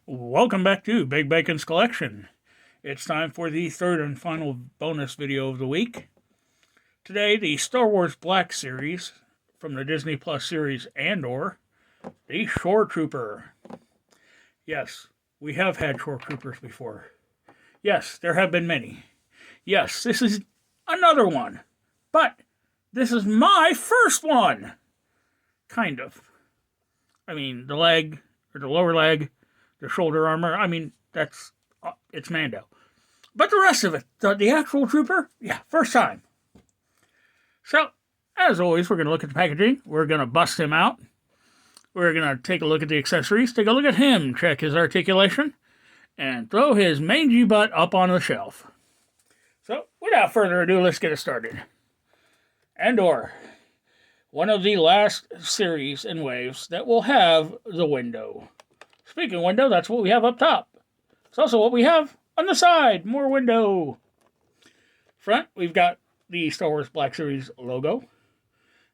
Welcome back to Big Bacon's Collection. It's time for the third and final bonus video of the week. Today, the Star Wars Black Series from the Disney Plus series Andor, the Shore Trooper. Yes, we have had Shore Troopers before. Yes, there have been many. Yes, this is another one. But this is my first one. Kind of. I mean, the leg, or the lower leg, the shoulder armor, it's Mando. But the rest of it, the actual trooper, yeah, first time. So, as always, we're going to look at the packaging. We're going to bust him out. We're going to take a look at the accessories, take a look at him, check his articulation, and throw his mangy butt up on the shelf. So, without further ado, let's get it started. Andor, one of the last series and waves that will have the window. Speaking of window, that's what we have up top. It's also what we have on the side. More window. Front, we've got the Star Wars Black Series logo.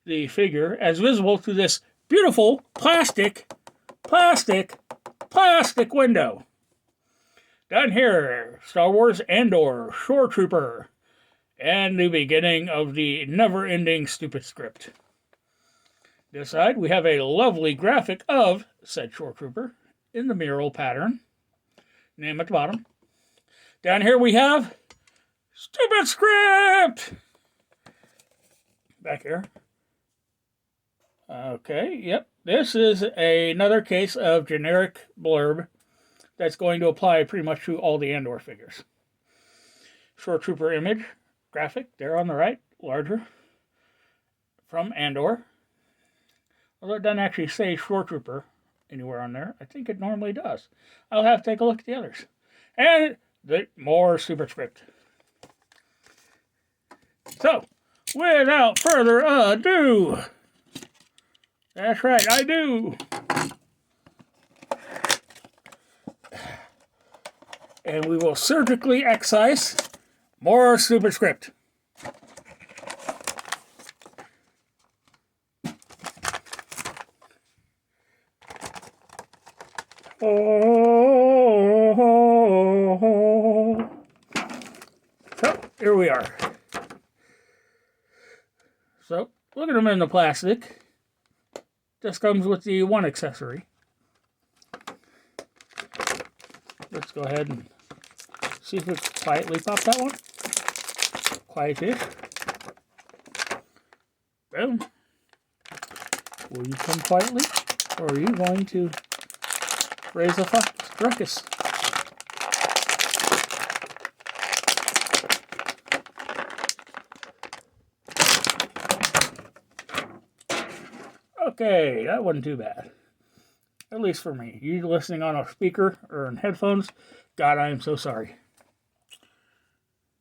The figure as visible through this beautiful plastic window. Down here, Star Wars Andor, Shore Trooper, and the beginning of the never-ending stupid script. This side, we have a lovely graphic of said Shore Trooper in the mural pattern. Name at the bottom. Down here we have stupid script. Back here. Okay, yep. This is another case of generic blurb that's going to apply pretty much to all the Andor figures. Shore Trooper image, graphic, there on the right, larger, from Andor. Although it doesn't actually say Shore Trooper anywhere on there. I think it normally does. I'll have to take a look at the others. And more superscript. So, without further ado, that's right, I do. And we will surgically excise more superscript. Oh. So, here we are. So, look at them in the plastic. This comes with the one accessory. Let's go ahead and see if we can quietly pop that one. Quiet-ish. Boom. Will you come quietly? Or are you going to raise a ruckus? Okay, that wasn't too bad. At least for me. You listening on a speaker or in headphones, God, I am so sorry.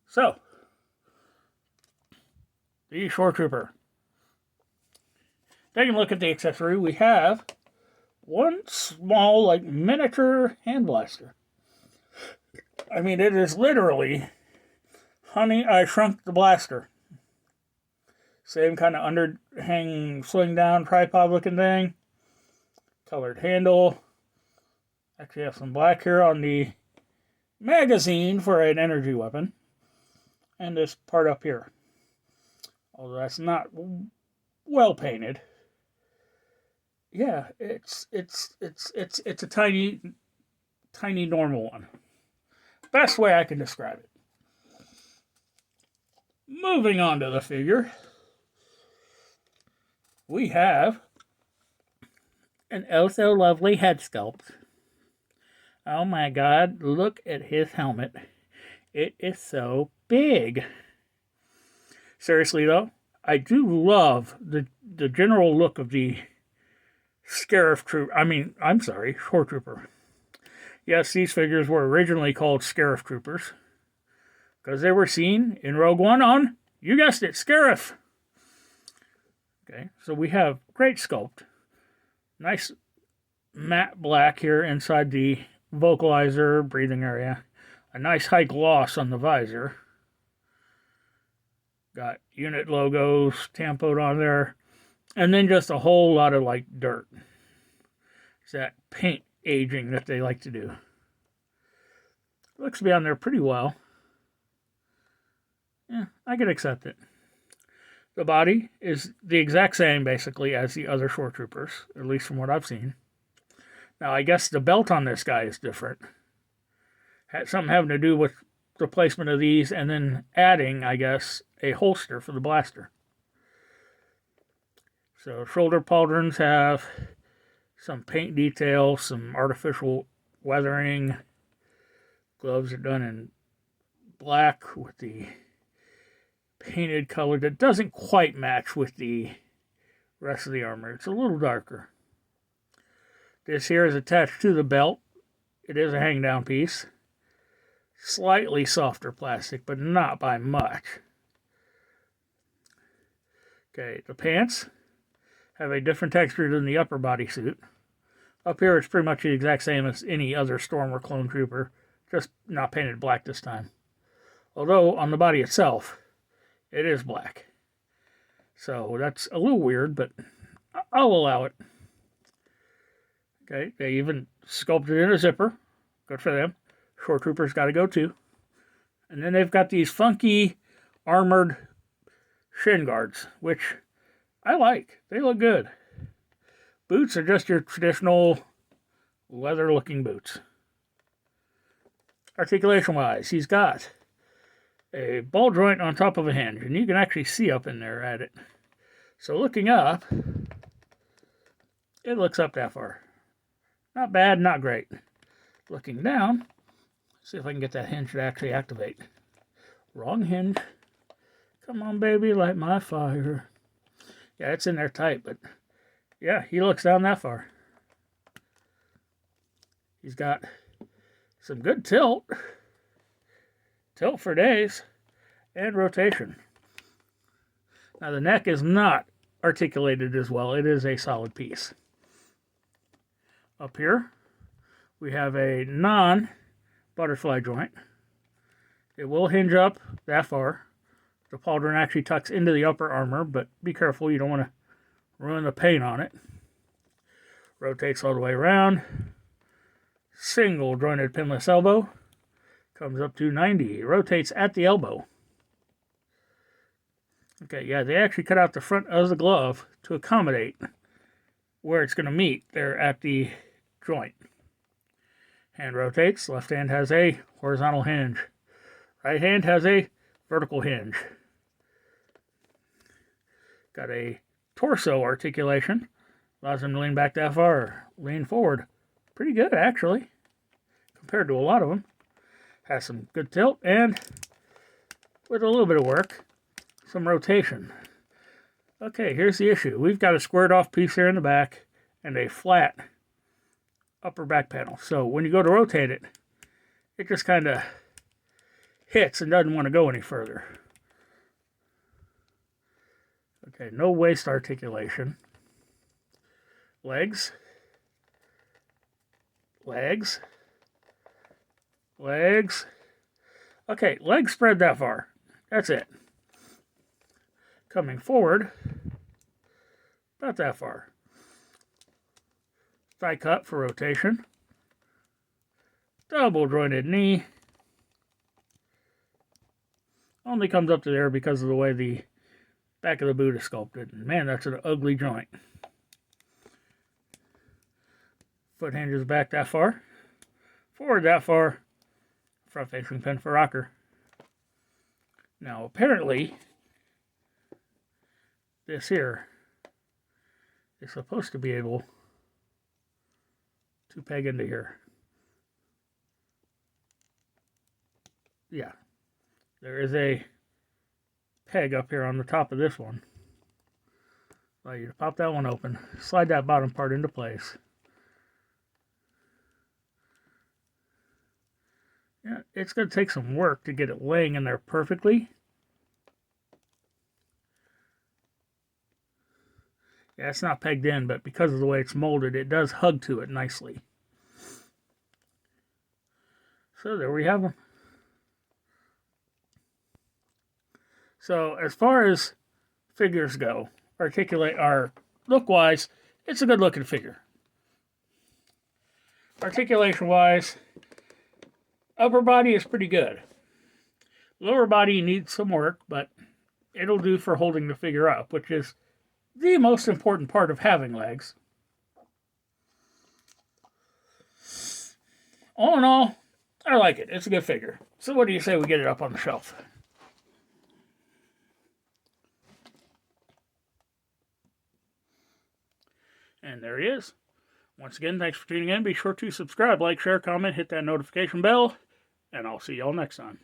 So, the Shore Trooper. Taking a look at the accessory, we have one small, miniature hand blaster. I mean, it is literally, honey, I shrunk the blaster. Same kind of underhang, swing down, tripod looking thing. Colored handle. Actually have some black here on the magazine for an energy weapon. And this part up here. Although that's not well painted. Yeah, it's a tiny normal one. Best way I can describe it. Moving on to the figure, we have an oh so lovely head sculpt. Oh my God, look at his helmet. It is so big. Seriously though, I do love the general look of the Shore Trooper. Yes, these figures were originally called Scarif Troopers because they were seen in Rogue One on, you guessed it, Scarif. Okay, so we have great sculpt. Nice matte black here inside the vocalizer, breathing area. A nice high gloss on the visor. Got unit logos tampoed on there. And then just a whole lot of dirt. That paint aging that they like to do. Looks to be on there pretty well. Yeah, I can accept it. The body is the exact same, basically, as the other Shore Troopers, at least from what I've seen. Now, I guess the belt on this guy is different. Had something having to do with the placement of these and then adding, I guess, a holster for the blaster. So shoulder pauldrons have some paint detail, some artificial weathering. Gloves are done in black with the painted color that doesn't quite match with the rest of the armor. It's a little darker. This here is attached to the belt. It is a hang down piece. Slightly softer plastic, but not by much. Okay, the pants have a different texture than the upper bodysuit. Up here, it's pretty much the exact same as any other Storm or Clone Trooper, just not painted black this time. Although, on the body itself, it is black. So, that's a little weird, but I'll allow it. Okay, they even sculpted in a zipper. Good for them. Shore Troopers got to go too. And then they've got these funky armored shin guards, which I like. They look good. Boots are just your traditional leather-looking boots. Articulation-wise, he's got a ball joint on top of a hinge, and you can actually see up in there at it. So looking up, it looks up that far. Not bad, not great. Looking down, see if I can get that hinge to actually activate. Wrong hinge. Come on, baby, light my fire. Yeah, it's in there tight, but yeah, he looks down that far. He's got some good tilt. Tilt for days. And rotation. Now, the neck is not articulated as well. It is a solid piece. Up here, we have a non-butterfly joint. It will hinge up that far. The pauldron actually tucks into the upper armor, but be careful, you don't want to ruin the paint on it. Rotates all the way around. Single jointed pinless elbow. Comes up to 90. It rotates at the elbow. Okay, yeah, they actually cut out the front of the glove to accommodate where it's going to meet there at the joint. Hand rotates. Left hand has a horizontal hinge. Right hand has a vertical hinge. Got a torso articulation. Allows them to lean back that far. Lean forward. Pretty good, actually, compared to a lot of them. Has some good tilt, and with a little bit of work, some rotation. Okay, here's the issue. We've got a squared off piece there in the back and a flat upper back panel. So when you go to rotate it, it just kind of hits and doesn't want to go any further. Okay, no waist articulation. Legs. Legs. Legs. Okay, legs spread that far. That's it. Coming forward, about that far. Thigh cut for rotation. Double jointed knee. Only comes up to there because of the way the back of the boot is sculpted. Man, that's an ugly joint. Foot hinges back that far. Forward that far. Front facing pin for rocker. Now, apparently, this here is supposed to be able to peg into here. Yeah. There is a peg up here on the top of this one. Allow you to pop that one open, slide that bottom part into place. Yeah, it's going to take some work to get it laying in there perfectly. Yeah, it's not pegged in, but because of the way it's molded, it does hug to it nicely. So there we have them. So as far as figures go, look-wise, it's a good looking figure. Articulation-wise, upper body is pretty good. Lower body needs some work, but it'll do for holding the figure up, which is the most important part of having legs. All in all, I like it. It's a good figure. So what do you say we get it up on the shelf? And there he is. Once again, thanks for tuning in. Be sure to subscribe, like, share, comment, hit that notification bell, and I'll see y'all next time.